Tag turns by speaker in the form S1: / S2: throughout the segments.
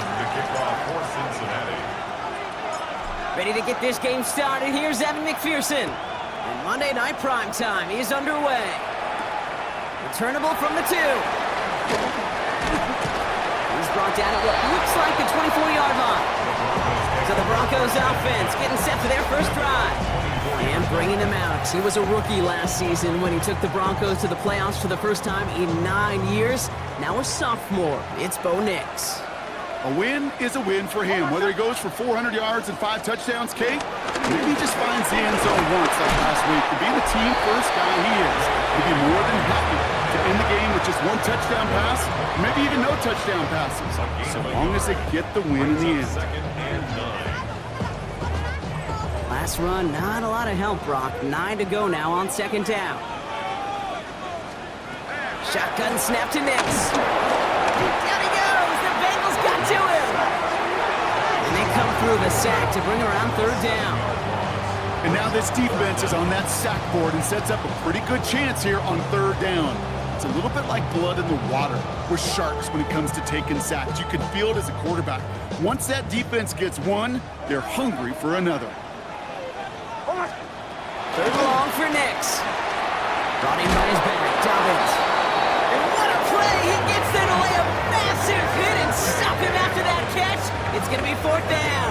S1: to kick off for Cincinnati.
S2: Ready to get this game started. Here's Evan McPherson. And Monday Night Primetime is underway. Returnable from the 2. He's brought down at what looks like the 24-yard line. So the Broncos offense getting set for their first drive. And bringing him out. He was a rookie last season when he took the Broncos to the playoffs for the first time in 9 years. Now a sophomore. It's Bo Nix.
S3: A win is a win for him. Whether he goes for 400 yards and 5 touchdowns, Kate, maybe he just finds the end zone once like last week. To be the team first guy he is, he'd be more than happy to end the game with just 1 touchdown pass, maybe even no touchdown passes, so long as they get the win in the end.
S2: Last run, not a lot of help, Brock. 9 to go now on 2nd down. Shotgun snap to Nix. Down he goes. The Bengals got to him. And they come through the sack to bring around 3rd down.
S3: And now this defense is on that sack board and sets up a pretty good chance here on 3rd down. It's a little bit like blood in the water with sharks when it comes to taking sacks. You can feel it as a quarterback. Once that defense gets one, they're hungry for another.
S2: 3rd long for Nix. Brought in by his back, Dobbins. And what a play! He gets there to lay a massive hit and stop him after that catch. It's going to be 4th down.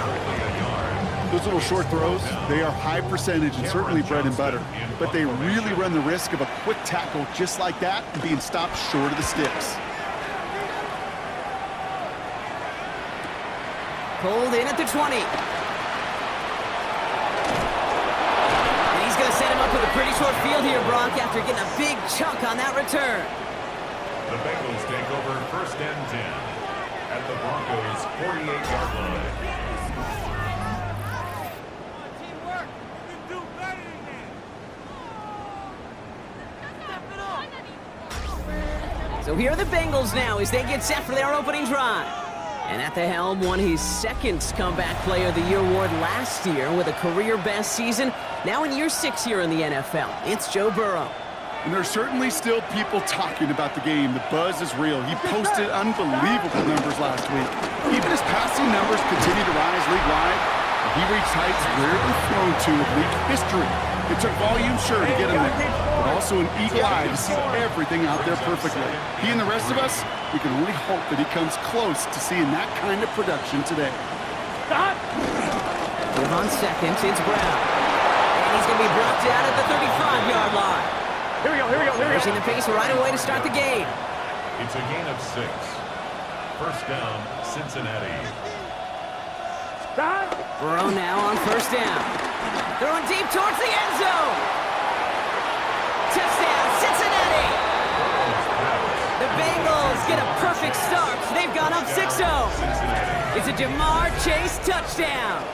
S3: Those little short throws, they are high percentage and certainly bread and butter. But they really run the risk of a quick tackle just like that and being stopped short of the sticks.
S2: Pulled in at the 20. Set him up with a pretty short field here, Brock, after getting a big chunk on that return.
S1: The Bengals take over 1st and 10 at the Broncos' 48-yard line.
S4: Teamwork. You can do better than that.
S2: So here are the Bengals now as they get set for their opening drive. And at the helm, won his 2nd Comeback Player of the Year award last year with a career-best season. Now in year 6 here in the NFL, it's Joe Burrow.
S3: And there's certainly still people talking about the game. The buzz is real. He posted unbelievable numbers last week. Even his passing numbers continue to rise league-wide. He reached heights rarely thrown to in league history. It took volume, sure, to get him there, but also an eagle eye to see everything out there perfectly. He and the rest of us, we can only hope that he comes close to seeing that kind of production today.
S2: Give on 2nd, it's Brown. And he's going to be brought down at the 35-yard line.
S4: Here we go.
S2: Pushing the pace right away to start the game.
S1: It's a gain of 6. 1st down, Cincinnati.
S2: Burrow now on 1st down. Throwing deep towards the end zone. Touchdown, Cincinnati. The Bengals get a perfect start. They've gone up 6-0. It's a Jamar Chase touchdown.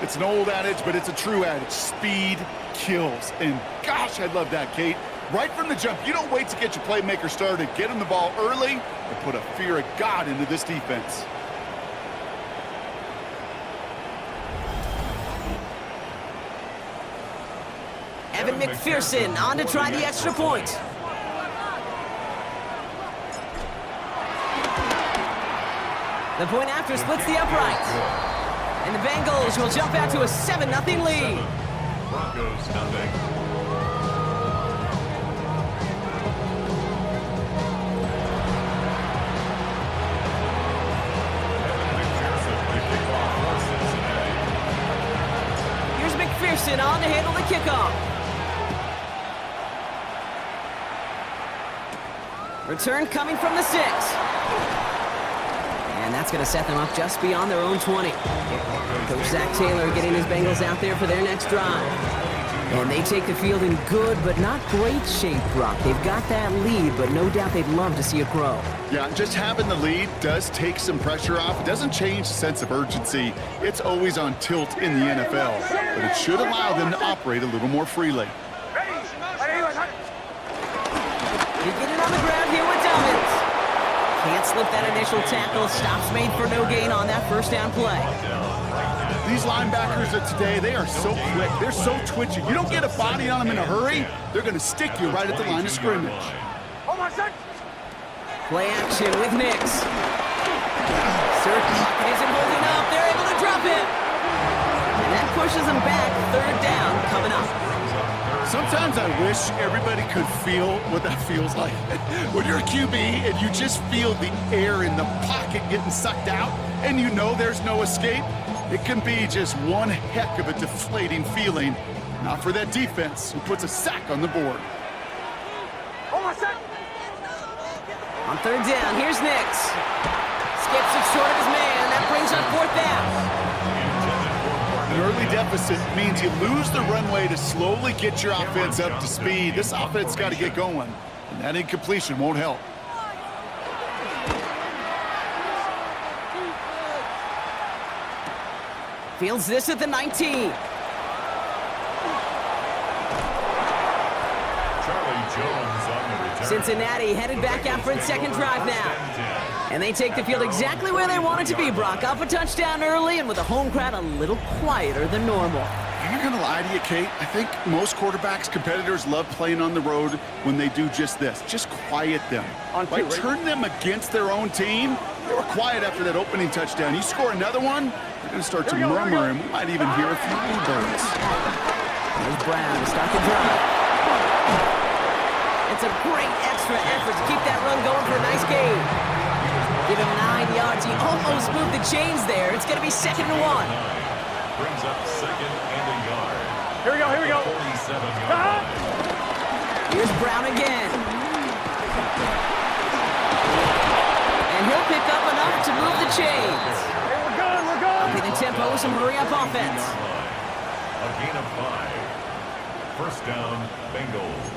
S3: It's an old adage, but it's a true adage. Speed kills. And gosh, I love that, Kate. Right from the jump, you don't wait to get your playmaker started. Get him the ball early and put a fear of God into this defense.
S2: Evan McPherson on to try the extra point. The point after splits the uprights. And the Bengals will jump out to a 7-0 lead.
S1: Broncos nothing.
S2: Here's McPherson on to handle the kickoff. Return coming from the 6. And that's going to set them up just beyond their own 20. Coach Zach Taylor getting his Bengals out there for their next drive. And they take the field in good but not great shape, Brock. They've got that lead, but no doubt they'd love to see it grow.
S3: Yeah, just having the lead does take some pressure off. It doesn't change the sense of urgency. It's always on tilt in the NFL, but it should allow them to operate a little more freely.
S2: You get it on the ground here with Dobbins. Can't slip that initial tackle. Stops made for no gain on that 1st down play.
S3: These linebackers of today, they are so quick. They're so twitchy. You don't get a body on them in a hurry, they're going to stick you right at the line of scrimmage.
S2: Play action with Nix. Certain isn't holding up. They're able to drop it. And that pushes them back. Third down coming up.
S3: Sometimes I wish everybody could feel what that feels like. When you're a QB and you just feel the air in the pocket getting sucked out and you know there's no escape, it can be just one heck of a deflating feeling. Not for that defense who puts a sack on the board.
S2: On third down, here's Nix. Skips it short of his man. That brings up fourth down.
S3: An early deficit means you lose the runway to slowly get your offense up to speed. This offense got to get going, and that incompletion won't help.
S2: Fields this at the 19. Cincinnati headed back out for its second drive now. And they take the field exactly where they want it to be, Brock. Up a touchdown early and with a home crowd a little quieter than normal.
S3: I'm not going to lie to you, Kate. I think most quarterbacks, competitors love playing on the road when they do just this. Just quiet them. By turning them against their own team, they were quiet after that opening touchdown. You score another one, they're going to start to murmur, and we might even hear a few bluebirds.
S2: There's Brown to start the drive. It's a great extra effort to keep that run going for a nice gain. Give him 9 yards. He almost moved the chains there. It's going to be 2nd and 1.
S1: Brings up 2nd and a yard.
S4: Here we go, here we go.
S1: 47-yard line.
S2: Here's Brown again. And he'll pick up enough to move the chains.
S4: Hey, we're good, we're good.
S2: Upping the tempo with some hurry-up offense.
S1: A gain of 5. First down, Bengals.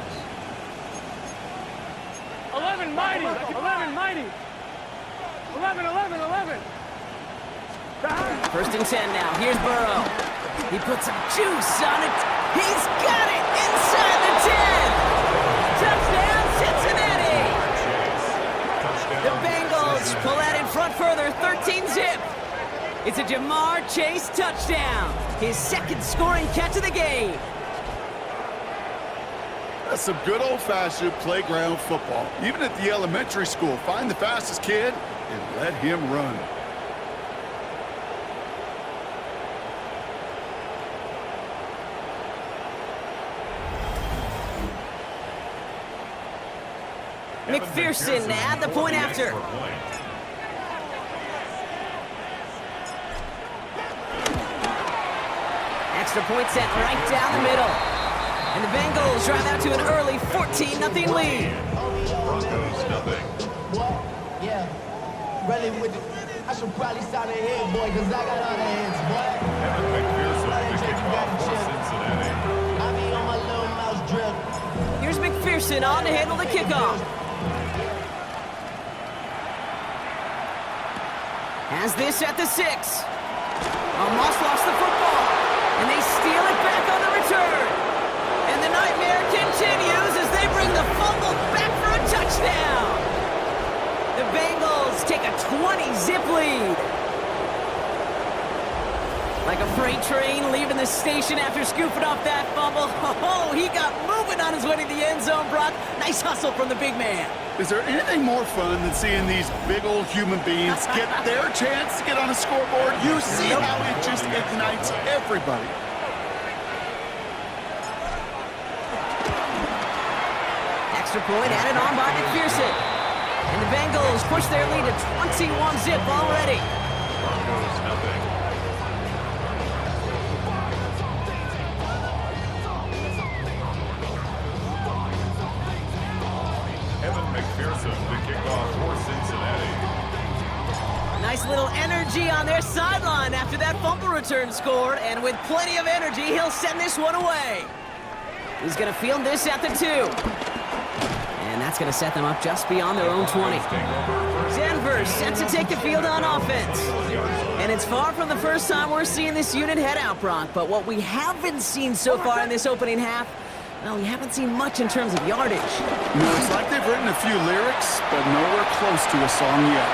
S4: 11 mighty, 11 mighty. 11.
S2: 1st and 10 now. Here's Burrow. He puts some juice on it. He's got it inside the 10. Touchdown, Cincinnati. The Bengals pull that in front further, 13-zip. It's a Jamar Chase touchdown. His 2nd scoring catch of the game.
S3: That's some good old-fashioned playground football. Even at the elementary school, find the fastest kid and let him run.
S2: McPherson at the point after. Extra point set right down the middle. And the Bengals drive out to an early 14-0 lead.
S1: Broncos nothing.
S5: What? Yeah. Really with the, I should probably sign a head, boy, because I got other heads, boy.
S1: Evan McPherson to kick off for Cincinnati.
S5: I be on my little mouse drip.
S2: Here's McPherson on to handle the kickoff. Has this at the 6. Almost lost the football. And they steal it back on the return. And the nightmare continues as they bring the fumble back for a touchdown. The Bengals take a 20-zip lead. Like a freight train leaving the station after scooping off that fumble. Oh, he got moving on his way to the end zone, Brock. Nice hustle from the big man.
S3: Is there anything more fun than seeing these big old human beings get their chance to get on a scoreboard? You see how it just ignites everybody.
S2: Extra point added on by McPherson. And the Bengals push their lead to 21-zip already.
S1: Broncos nothing. Evan McPherson to kick off for Cincinnati.
S2: Nice little energy on their sideline after that fumble return scored. And with plenty of energy, he'll send this one away. He's going to field this at the 2. And that's going to set them up just beyond their own 20. Denver set to take the field on offense. And it's far from the first time we're seeing this unit head out, Brock. But what we haven't seen so far in this opening half, well, we haven't seen much in terms of yardage.
S3: No, it's like they've written a few lyrics, but nowhere close to a song yet.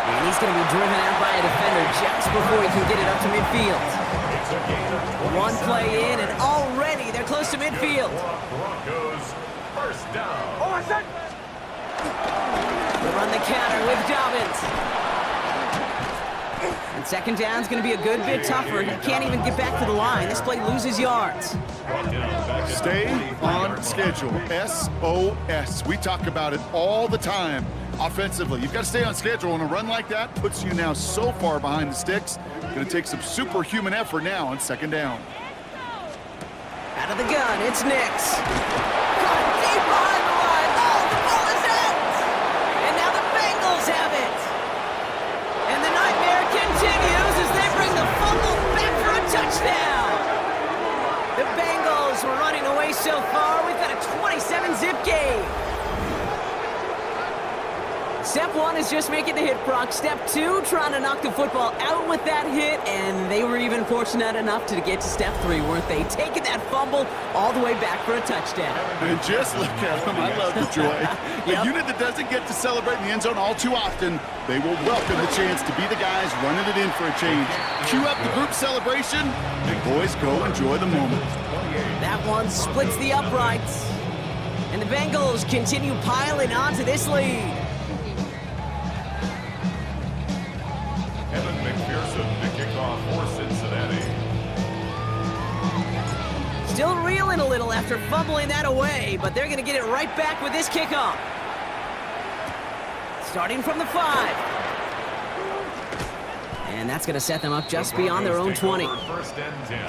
S2: And he's going to be driven out by a defender just before he can get it up to midfield. One play in, and already they're close to midfield.
S1: Broncos first down.
S4: Oh, I said.
S2: They'll run the counter with Dobbins. And second down's going to be a good bit tougher. He can't even get back to the line. This play loses yards.
S3: Stay on schedule. SOS. We talk about it all the time. Offensively, you've got to stay on schedule, and a run like that puts you now so far behind the sticks. Going to take some superhuman effort now on second down.
S2: Out of the gun, it's Nix. Caught deep behind the line. Oh, the ball is out! And now the Bengals have it. And the nightmare continues as they bring the fumble back for a touchdown. The Bengals were running away so far. We've got a 27-zip game. Step one is just making the hit, Brock. Step two, trying to knock the football out with that hit, and they were even fortunate enough to get to step three, weren't they? Taking that fumble all the way back for a touchdown.
S3: And just look at them. I love the joy.
S2: Yep.
S3: A unit that doesn't get to celebrate in the end zone all too often, they will welcome the chance to be the guys running it in for a change. Cue up the group celebration, and boys, go enjoy the moment.
S2: That one splits the uprights, and the Bengals continue piling onto this lead.
S1: The kickoff for Cincinnati.
S2: Still reeling a little after fumbling that away, but they're going to get it right back with this kickoff. Starting from the 5. And that's going to set them up just beyond their own 20.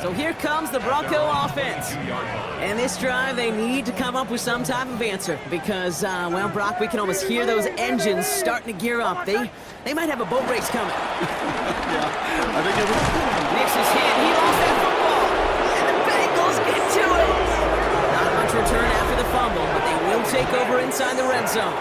S2: So here comes the Bronco offense. And this drive, they need to come up with some type of answer because, well, Brock, we can almost hear those engines starting to gear up. They might have a boat race coming.
S3: I think it was.
S2: Nix is hit. He lost that football. And the Bengals get to it. Not much return after the fumble, but they will take over inside the red zone.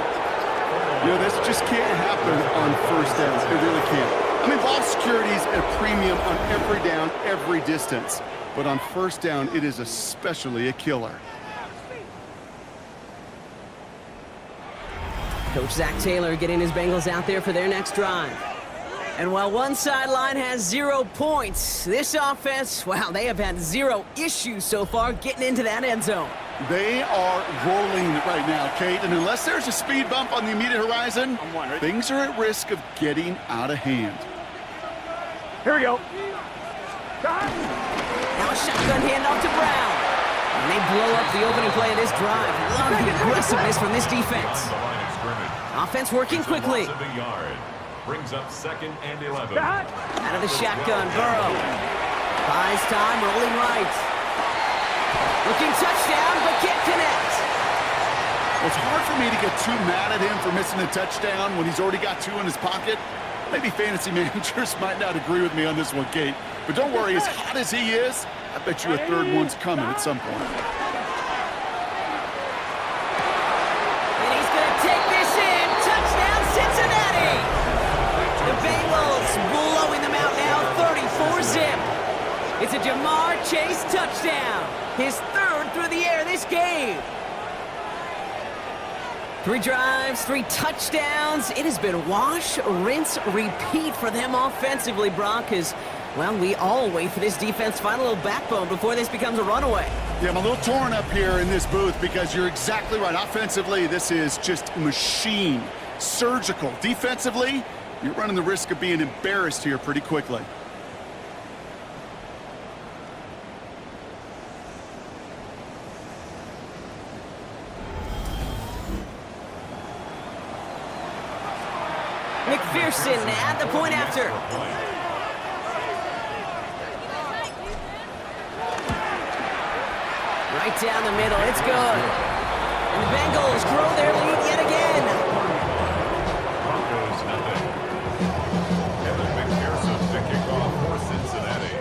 S3: You know, this just can't happen on first downs. It really can't. I mean, ball security is a premium on every down, every distance. But on first down, it is especially a killer.
S2: Coach Zach Taylor getting his Bengals out there for their next drive. And while one sideline has 0 points, this offense, wow, they have had 0 issues so far getting into that end zone.
S3: They are rolling right now, Kate, and unless there's a speed bump on the immediate horizon, things are at risk of getting out of hand.
S4: Here we go.
S2: Now a shotgun handoff to Brown. And they blow up the opening play of this drive. Love the aggressiveness from this defense. Offense working quickly.
S1: Brings up 2nd and 11.
S2: Out of the shotgun, Burrow. Buys time, rolling right. Looking touchdown, but can't connect.
S3: Well, it's hard for me to get too mad at him for missing a touchdown when he's already got 2 in his pocket. Maybe fantasy managers might not agree with me on this one, Kate. But don't worry, as hot as he is, I bet you a third one's coming at some point.
S2: And he's going to take this in. Touchdown, Cincinnati. The Bengals blowing them out now, 34-zip. It's a Jamar Chase touchdown. His 3rd through the air this game. 3 drives, 3 touchdowns. It has been wash, rinse, repeat for them offensively, Brock, as, well, we all wait for this defense to find a little backbone before this becomes a runaway.
S3: Yeah, I'm a little torn up here in this booth because you're exactly right. Offensively, this is just machine, surgical. Defensively, you're running the risk of being embarrassed here pretty quickly.
S2: McPherson at the point after. Right down the middle, it's good. And the Bengals grow their lead yet again.
S1: Broncos nothing. Evan McPherson to kick off for Cincinnati.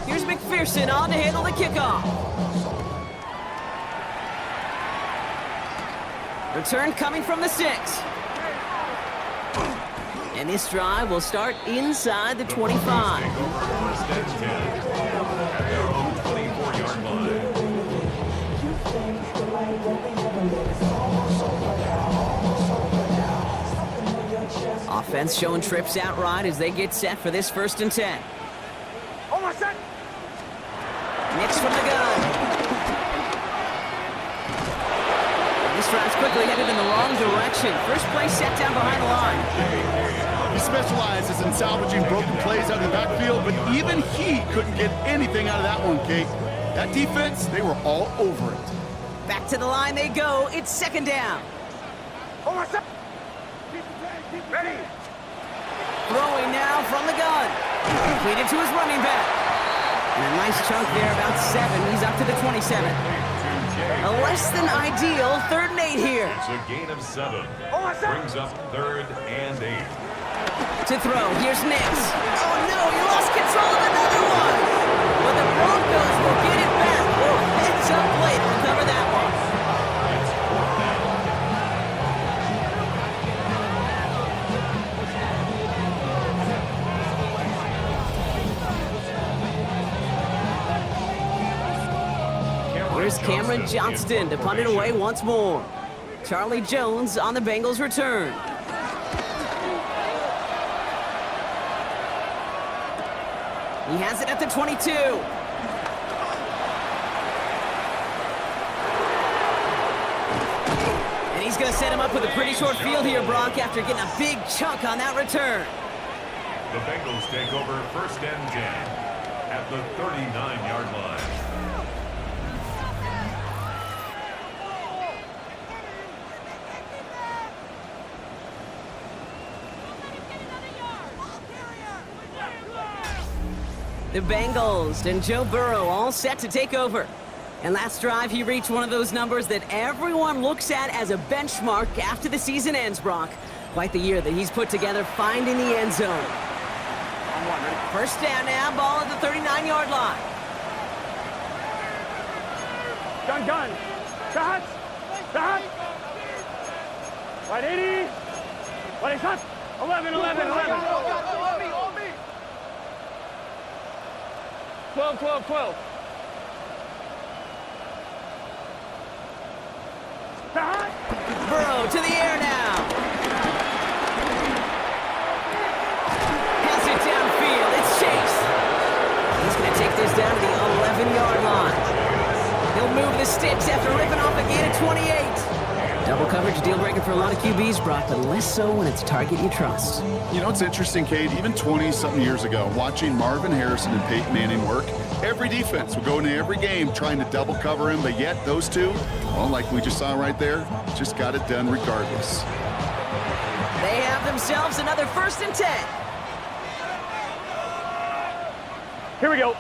S2: Here's McPherson on to handle the kickoff. Return coming from the 6. And this drive will start inside the 25.
S1: Take over 1st and 10 at their own 24-yard line.
S2: Offense showing trips out right as they get set for this 1st and 10.
S4: Oh, my son.
S2: Nix from the gun. drive's quickly headed in the wrong direction. First play set down behind the line.
S3: He specializes in salvaging broken plays out of the backfield, but even he couldn't get anything out of that one, Kate. That defense, they were all over it.
S2: Back to the line they go. It's second down.
S4: Ready.
S2: Throwing now from the gun. Completed to his running back. And a nice chunk there, about 7. He's up to the 27. A less than ideal 3rd and 8 here.
S1: It's a gain of 7. Brings up 3rd and 8.
S2: To throw, here's Nix. Oh no, he lost control of another one. But the Broncos will get it back. Whoa, heads up play to recover that one. Here's Cameron Johnston to punt it away once more. Charlie Jones on the Bengals return. He has it at the 22. And he's going to set him up with a pretty short field here, Brock, after getting a big chunk on that return.
S1: The Bengals take over 1st and 10 at the 39-yard line.
S2: The Bengals and Joe Burrow all set to take over. And last drive, he reached one of those numbers that everyone looks at as a benchmark after the season ends, Brock. Quite the year that he's put together finding the end zone. First down now, ball at the 39-yard line.
S4: Gun. Shot. Right 80. Right shot. 11. 12.
S2: Burrow to the air now. Has it downfield. It's Chase. He's going to take this down to the 11-yard line. He'll move the sticks after ripping off a gain of 28. Double coverage deal breaker for a lot of QBs, Brock, but less so when it's a target you trust.
S3: You know, it's interesting, Kate, even 20-something years ago, watching Marvin Harrison and Peyton Manning work, every defense would go into every game trying to double cover him, but yet those two, well, like we just saw right there, just got it done regardless.
S2: They have themselves another 1st and 10.
S4: Here we go.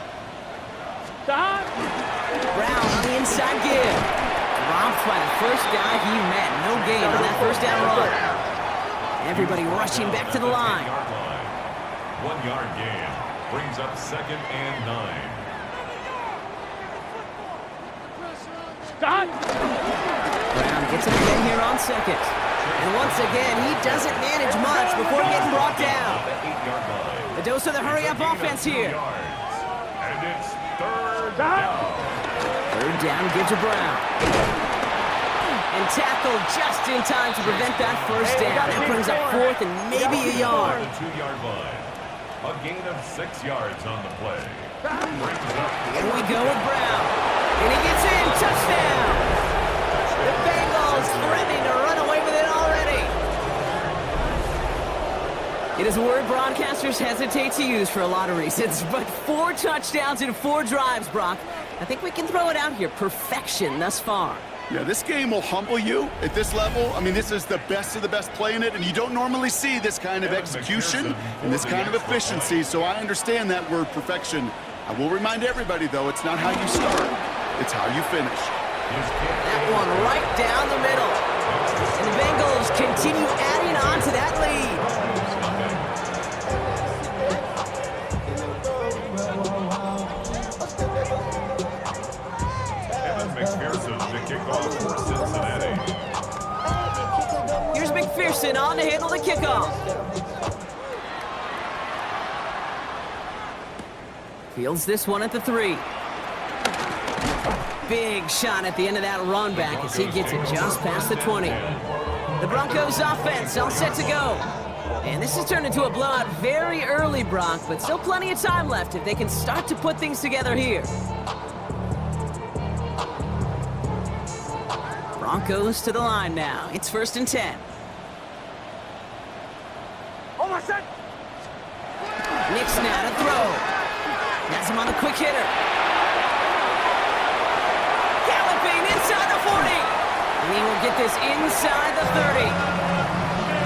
S2: Brown on the inside give. Romped by the first guy he met. No gain on that first down run. Everybody rushing back to the line.
S1: 1-yard gain. Brings up 2nd and 9.
S4: Stop.
S2: Brown gets it again here on 2nd. And once again, he doesn't manage much before getting brought down. The dose of the hurry-up offense here.
S1: And it's 3rd down.
S2: 3rd down gives to Brown. And tackled just in time to prevent that first down. That brings up 4th and maybe a yard.
S1: The 2-yard line. A gain of 6 yards on the play. Brings up.
S2: Here we go with Brown. And he gets in. Touchdown. The Bengals threatening to run away with it already. It is a word broadcasters hesitate to use for a lot of reasons, but 4 touchdowns in 4 drives, Brock. I think we can throw it out here. Perfection thus far.
S3: Yeah, this game will humble you at this level. I mean, this is the best of the best playing it, and you don't normally see this kind of execution and this kind of efficiency, so I understand that word perfection. I will remind everybody, though, it's not how you start, it's how you finish.
S2: That one right down the middle. And the Bengals continue adding on to that lead.
S1: McPherson to kick off for Cincinnati.
S2: Here's McPherson on to handle the kickoff. Fields this one at the 3. Big shot at the end of that run back as he gets it just past the 20. The Broncos offense all set to go. And this has turned into a blowout very early, Brock, but still plenty of time left if they can start to put things together here. Broncos to the line now. It's 1st and 10.
S4: Almost set.
S2: Nix now to throw. Has him on the quick hitter. Galloping inside the 40. And he will get this inside the 30.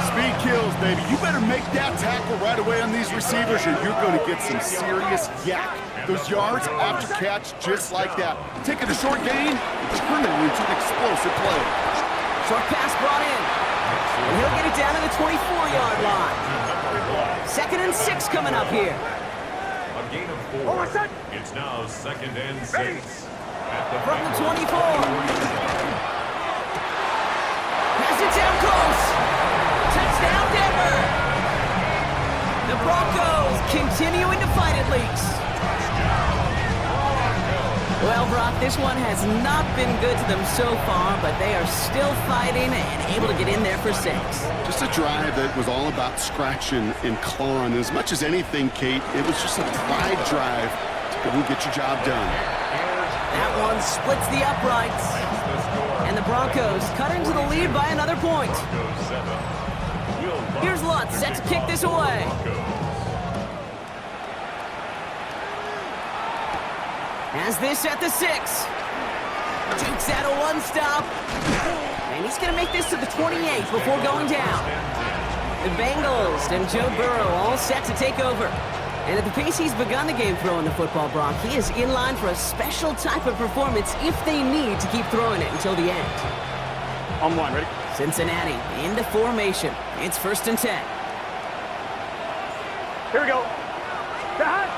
S3: Speed kills, baby. You better make that tackle right away on these receivers or you're going to get some serious yak. Those yards after catch just like that. Taking a short gain and turn it into an explosive play.
S2: Short pass brought in. And he'll get it down to the 24-yard line. 2nd and 6 coming up here.
S1: A gain of 4.
S4: Almost set.
S1: It's now 2nd and 6. At the
S2: From the
S1: Bengals
S2: 24. Pass it down close. Touchdown, Denver. The Broncos continuing to fight at least. Well, Brock, this one has not been good to them so far, but they are still fighting and able to get in there for 6.
S3: Just a drive that was all about scratching and clawing. As much as anything, Kate, it was just a pride drive to go and get your job done.
S2: That one splits the uprights. And the Broncos cut into the lead by another point. Here's Lutz set to kick this away. Has this at the 6. Takes out a one-stop. And he's going to make this to the 28 before going down. The Bengals and Joe Burrow all set to take over. And at the pace he's begun the game throwing the football, Brock, he is in line for a special type of performance if they need to keep throwing it until the end.
S4: On one, ready?
S2: Cincinnati into formation. It's 1st and 10.
S4: Here we go. Cut.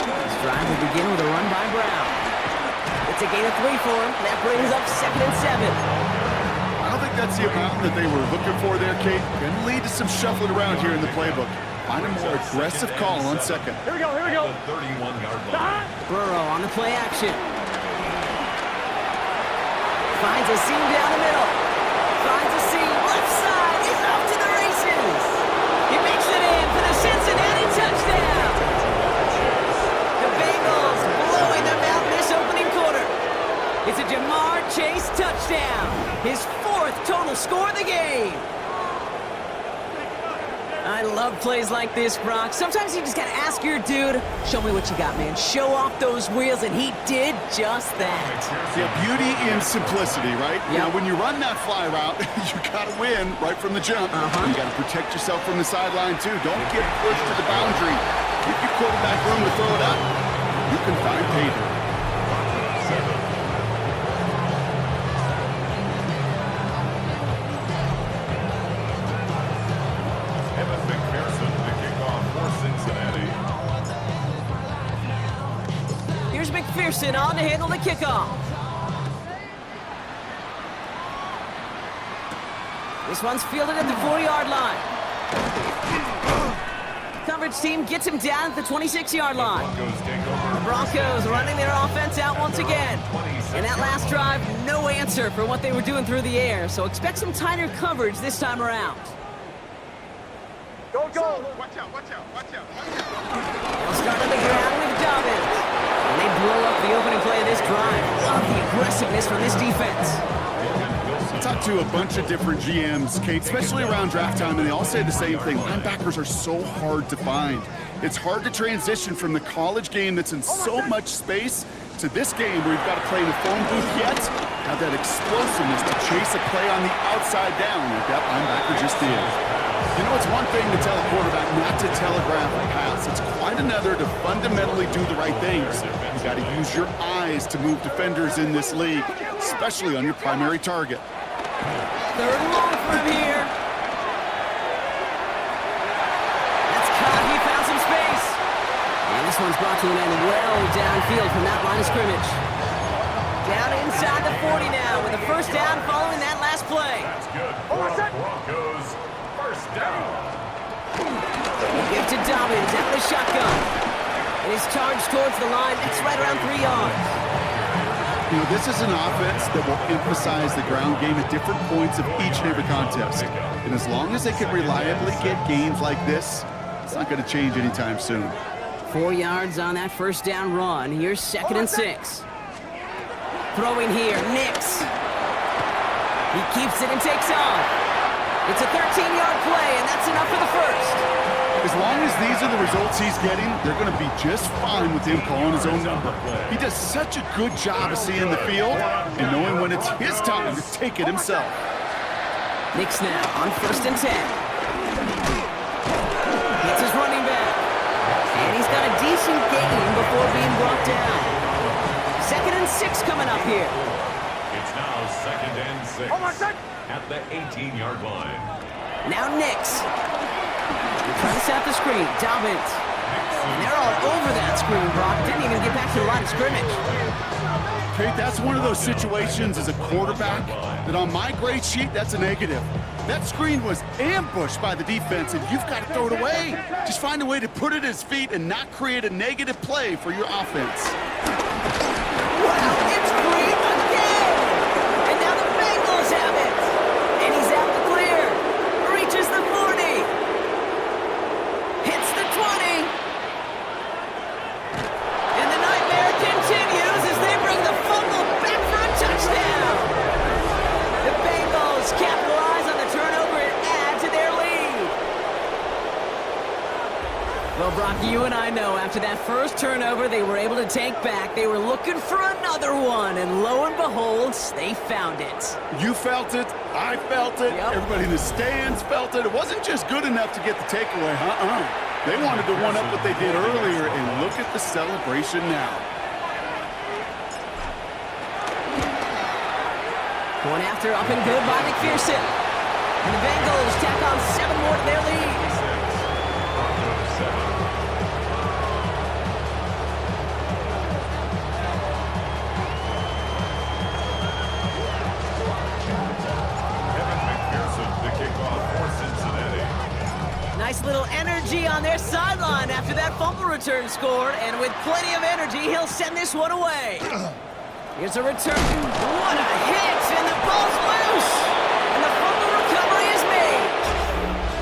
S2: This drive will begin with a run by Brown. It's a gain of 3 for him. That brings up 2nd and 7.
S3: I don't think that's the amount that they were looking for there, Kate. Can lead to some shuffling around here in the playbook. Find a more aggressive call on 2nd.
S4: Here we go, here we go.
S1: The 31-yard line.
S2: Burrow on the play action. Finds a seam down the middle. Finds a seam. Left side. He's off to the races. He makes it in for the Cincinnati touchdown. The Bengals blowing them out this opening quarter. It's a Jamar Chase touchdown. His 4th total score of the game. I love plays like this, Brock. Sometimes you just gotta ask your dude, show me what you got, man. Show off those wheels, and he did just that.
S3: Yeah, beauty in simplicity, right?
S2: Yep.
S3: Now, when you run that fly route, you gotta win right from the jump. You gotta protect yourself from the sideline, too. Don't get pushed to the boundary. Give your quarterback room to throw it up. You can find pay dirt.
S2: Here's McPherson on to handle the kickoff. This one's fielded at the 4-yard line. Coverage team gets him down at the 26-yard line. The Broncos running their offense out once again. And that last drive, no answer for what they were doing through the air, so expect some tighter coverage this time around.
S4: Go, go.
S3: Watch out, watch out, watch out.
S2: They'll start on the ground with Domination. And they blow up the opening play of this drive. Love the aggressiveness from this defense.
S3: I talked to a bunch of different GMs, Kate, especially around draft time, and they all say the same thing. Linebackers are so hard to find. It's hard to transition from the college game that's in so much space to this game where you've got to play in the phone booth yet, have that explosiveness to chase a play on the outside down like that linebacker just did. You know, it's one thing to tell a quarterback not to telegraph a pass. It's quite another to fundamentally do the right things. You got to use your eyes to move defenders in this league, especially on your primary target.
S2: 3rd and long for him here. That's caught. He found some space. And this one's brought to an end well downfield from that line of scrimmage. Down inside the 40 now with a 1st down following that last play.
S1: That's good for the Broncos. 1st down.
S2: He gives to Dobbins out of the shotgun. And he's charged towards the line. It's right around 3 yards.
S3: You know, this is an offense that will emphasize the ground game at different points of each and every contest. And as long as they can reliably get gains like this, it's not going to change anytime soon.
S2: 4 yards on that 1st down run. Here's 2nd and 6. Throwing here, Nix. He keeps it and takes off. It's a 13-yard play, and that's enough for the first.
S3: As long as these are the results he's getting, they're going to be just fine with him calling his own number. He does such a good job of seeing the field and knowing when it's his time to take it himself.
S2: Nick snap on 1st and 10. Hits his running back. And he's got a decent gain before being brought down. 2nd and 6 coming up here.
S1: It's now 2nd and 6
S4: On my set.
S1: at the 18-yard line.
S2: Now Nix. Trying to set up the screen. Dobbins. And they're all over that screen, Brock. Didn't even get back to the line of scrimmage.
S3: Okay, that's one of those situations as a quarterback that on my grade sheet, that's a negative. That screen was ambushed by the defense, and you've got to throw it away. Just find a way to put it at his feet and not create a negative play for your offense.
S2: Wow, it's green again! And now the Bengals have it! And he's out the clear. Reaches the 40. Hits the 20. And the nightmare continues as they bring the fumble back for a touchdown. The Bengals capitalize on the turnover and add to their lead. Well, Brock, you and I know after that first turnover they were able to take back. They were looking for another one, and lo and behold, they found it.
S3: You felt it. I felt it.
S2: Yep.
S3: Everybody in the stands felt it. It wasn't just good enough to get the takeaway. They wanted to one-up what they did earlier, and look at the celebration now.
S2: Going after up and good by McPherson. And the Bengals tack on 7 more to their lead.
S1: Broncos 7. Kevin McPherson to kick off for Cincinnati.
S2: Nice little energy on their sideline after that fumble return scored. And with plenty of energy, he'll send this one away. Here's a return. What a hit! And the ball's loose! And the fumble recovery is made.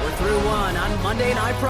S2: We're through one on Monday Night Pro.